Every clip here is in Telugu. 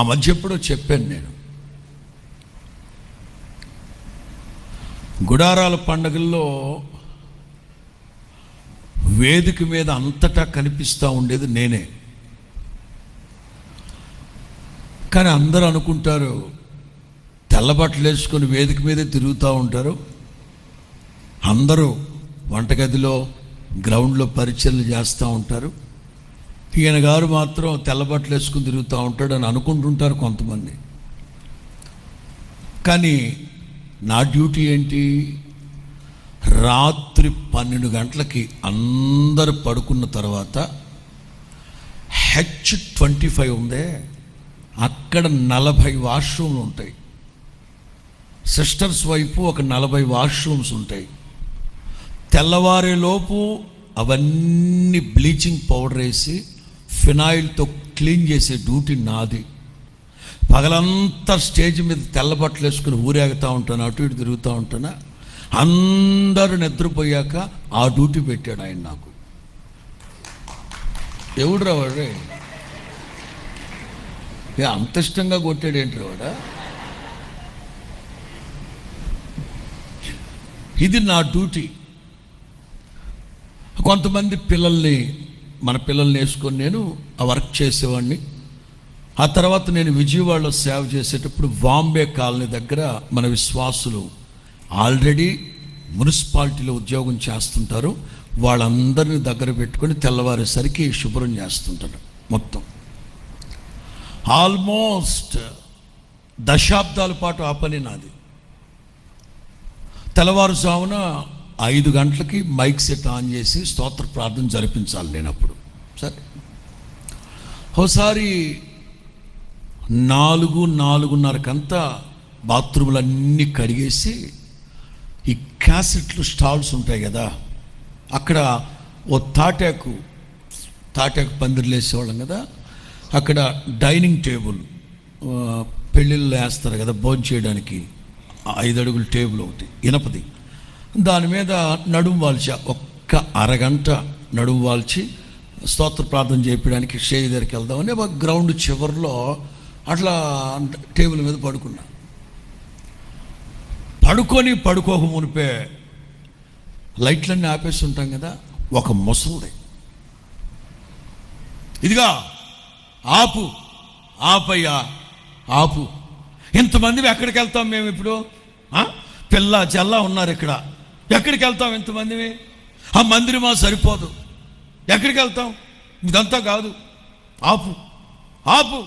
మధ్య ఎప్పుడో చెప్పాను నేను, గుడారాల పండగల్లో వేదిక మీద అంతటా కనిపిస్తూ ఉండేది నేనే. కానీ అందరూ అనుకుంటారు తెల్లబట్టలు వేసుకొని వేదిక మీదే తిరుగుతూ ఉంటారు, అందరూ వంటగదిలో గ్రౌండ్లో పరిచయలు చేస్తూ ఉంటారు, ఈయన గారు మాత్రం తెల్లబట్టలు వేసుకుని తిరుగుతూ ఉంటాడు అని అనుకుంటుంటారు కొంతమంది. కానీ నా డ్యూటీ ఏంటి? రాత్రి 12 గంటలకి అందరు పడుకున్న తర్వాత H25 ఉందే, అక్కడ 40 వాష్రూమ్లు ఉంటాయి. సిస్టర్స్ వైపు ఒక 40 వాష్రూమ్స్ ఉంటాయి. తెల్లవారేలోపు అవన్నీ బ్లీచింగ్ పౌడర్ వేసి ఫినాయిల్తో క్లీన్ చేసే డ్యూటీ నాది. పగలంతా స్టేజ్ మీద తెల్లబట్టలు వేసుకుని ఊరేగుతూ ఉంటాను, అటు ఇటు తిరుగుతూ ఉంటాను. అందరూ నిద్రపోయాక ఆ డ్యూటీ పెట్టాడు ఆయన నాకు. ఎవడు రావాడే అంత ఇష్టంగా కొట్టాడు ఏంటి రావాడా? ఇది నా డ్యూటీ. కొంతమంది మన పిల్లల్ని వేసుకొని నేను ఆ వర్క్ చేసేవాడిని. ఆ తర్వాత నేను విజయవాడలో సేవ చేసేటప్పుడు బాంబే కాలనీ దగ్గర మన విశ్వాసులు ఆల్రెడీ మున్సిపాలిటీలో ఉద్యోగం చేస్తుంటారు, వాళ్ళందరినీ దగ్గర పెట్టుకొని తెల్లవారేసరికి శుభ్రం చేస్తుంటారు. మొత్తం ఆల్మోస్ట్ 10 దశాబ్దాల పాటు ఆ పని నాది. తెల్లవారుజామున 5 గంటలకి మైక్ సెట్ ఆన్ చేసి స్తోత్ర ప్రార్థన జరిపించాలి నేను. అప్పుడు సరే ఒకసారి 4:30కంతా బాత్రూములన్నీ కడిగేసి ఈ క్యాసెట్లు స్టాల్స్ ఉంటాయి కదా, అక్కడ ఓ తాటాకు పందిర్లు వేసేవాళ్ళం కదా, అక్కడ డైనింగ్ టేబుల్ పెళ్ళిళ్ళు వేస్తారు కదా భోజనం చేయడానికి, 5 అడుగుల టేబుల్ ఒకటి ఇనపది, దాని మీద నడుము వాల్చి ఒక్క అరగంట నడుము వాల్చి స్తోత్ర ప్రార్థన చేయడానికి స్టేజ్ దగ్గరికి వెళ్దామని గ్రౌండ్ చివరిలో అట్లా టేబుల్ మీద పడుకున్నా. పడుకోక మునిపే లైట్లన్నీ ఆపేసి ఉంటాం కదా, ఒక ముసలిది ఇదిగా ఆపయ్యా ఆపు, ఇంతమంది ఎక్కడికి వెళ్తాం మేము ఇప్పుడు? పిల్ల జల్లా ఉన్నారు ఇక్కడ, ఎక్కడికి వెళ్తాం ఇంతమంది? ఆ మందిరమా సరిపోదు, ఎక్కడికి వెళ్తాం? ఇదంతా కాదు, ఆపు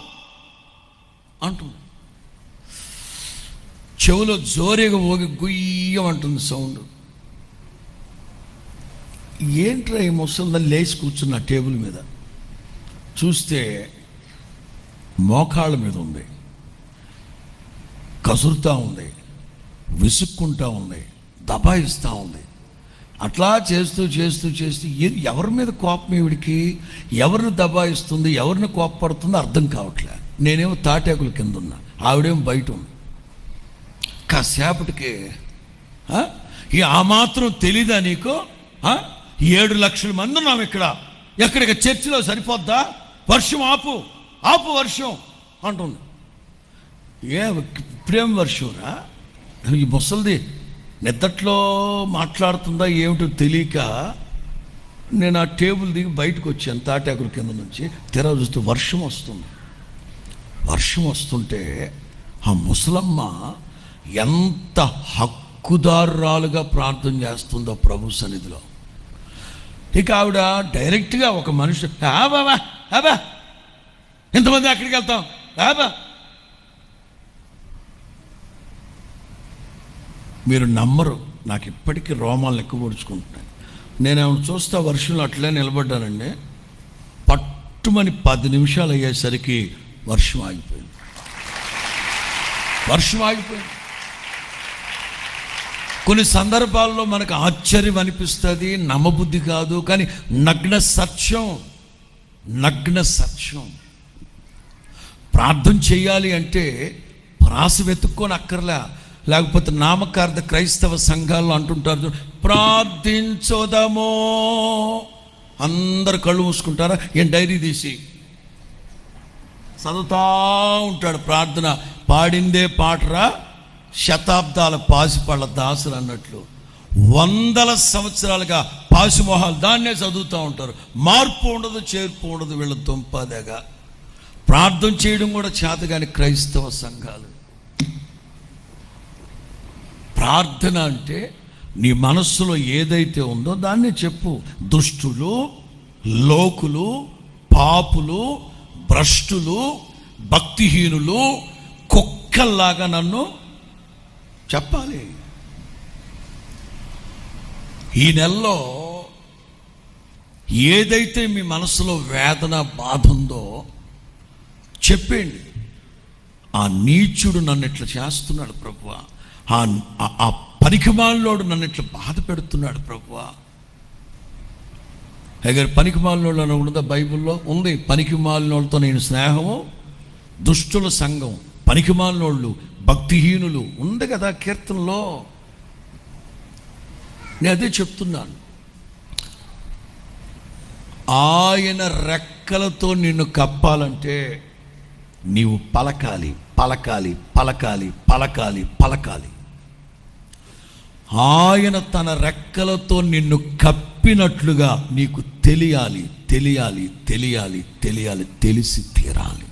అంటుంది. చెవులో జోరుగా ఓగి గుయ్యమంటుంది సౌండ్. ఏంట్రా ఈ ముసలిదని లేచి కూర్చున్న టేబుల్ మీద చూస్తే మోకాళ్ళ మీద ఉంది, కసురుతూ ఉంది, విసుక్కుంటూ ఉంది, దబాయిస్తూ ఉంది. అట్లా చేస్తూ ఎవరి మీద కోపం ఈవిడికి? ఎవరిని దబాయిస్తుంది, ఎవరిని కోపపడుతుందో అర్థం కావట్లే. నేనేమో తాటాకుల కింద ఉన్నా, ఆవిడేమో బయట ఉంది. కాసేపటికి ఆ మాత్రం తెలీదా నీకు? 7 లక్షల మంది ఉన్నాం ఇక్కడ, ఎక్కడికి చర్చిలో సరిపోద్దా? వర్షం ఆపు వర్షం అంటుంది. ఇప్పుడేం వర్షంరా? ఈ ముసలిది నిద్దట్లో మాట్లాడుతుందా ఏమిటో తెలియక నేను ఆ టేబుల్ దిగి బయటకు వచ్చాను తాటాకుల కింద నుంచి. తెర చూస్తే వర్షం వస్తుంటే ఆ ముసలమ్మ ఎంత హక్కుదారురాలుగా ప్రార్థన చేస్తుందో ప్రభు సన్నిధిలో. ఇక ఆవిడ డైరెక్ట్గా ఒక మనిషి బాబా ఎంతమంది అక్కడికి వెళ్తాం బాబా. మీరు నమ్మరు, నాకు ఇప్పటికీ రోమాలు ఎక్కువ పొడుచుకుంటున్నాయి. నేనేమో చూస్తా వర్షంలో అట్లే నిలబడ్డానండి, పట్టుమని 10 నిమిషాలు అయ్యేసరికి వర్షం ఆగిపోయింది. కొన్ని సందర్భాల్లో మనకు ఆశ్చర్యం అనిపిస్తుంది, నమ్మబుద్ధి కాదు. కానీ నగ్న సత్యం. ప్రార్థన చేయాలి అంటే ప్రాస వెతుక్కొని అక్కర్లే. లేకపోతే నామకార్థ క్రైస్తవ సంఘాల్లో అంటుంటారు, ప్రార్థించోదమో. అందరు కళ్ళు మూసుకుంటారా? ఏం డైరీ తీసి చదువుతా ఉంటాడు. ప్రార్థన పాడిందే పాటరా శతాబ్దాల పాసిపళ్ళ దాసులు అన్నట్లు 100 సంవత్సరాలుగా పాసిమొహాలు దాన్నే చదువుతూ ఉంటారు. మార్పు ఉండదు, చేర్పు ఉండదు. వీళ్ళ దుంపదగా ప్రార్థన చేయడం కూడా చేతగాని క్రైస్తవ సంఘాలు. ప్రార్థన అంటే నీ మనస్సులో ఏదైతే ఉందో దాన్ని చెప్పు. దుష్టులు, లోకులు, పాపులు, భ్రష్టులు, భక్తిహీనులు కుక్కల్లాగా నన్ను చెప్పాలి. ఈ నెలలో ఏదైతే మీ మనసులో వేదన, బాధ ఉందో చెప్పండి. ఆ నీచుడు నన్ను ఇట్లా చేస్తున్నాడు ప్రభువా, ఆ పనికిమాలినోడు నన్ను ఇట్లా బాధ పెడుతున్నాడు ప్రభువా. అగర్ పనికిమాలినోళ్ళు అని ఉన్నదా బైబిల్లో? ఉంది. పనికిమాలినోళ్ళతో నేను స్నేహము, దుష్టుల సంఘం, పనికిమాలినోళ్ళు, భక్తిహీనులు ఉంది కదా కీర్తనలో. నేను అదే చెప్తున్నాను. ఆయన రెక్కలతో నిన్ను కప్పాలంటే నీవు పలకాలి, పలకాలి, పలకాలి, పలకాలి, పలకాలి. ఆయన తన రెక్కలతో నిన్ను కప్పినట్లుగా నీకు తెలియాలి, తెలియాలి, తెలియాలి, తెలియాలి, తెలిసి తీరాలి.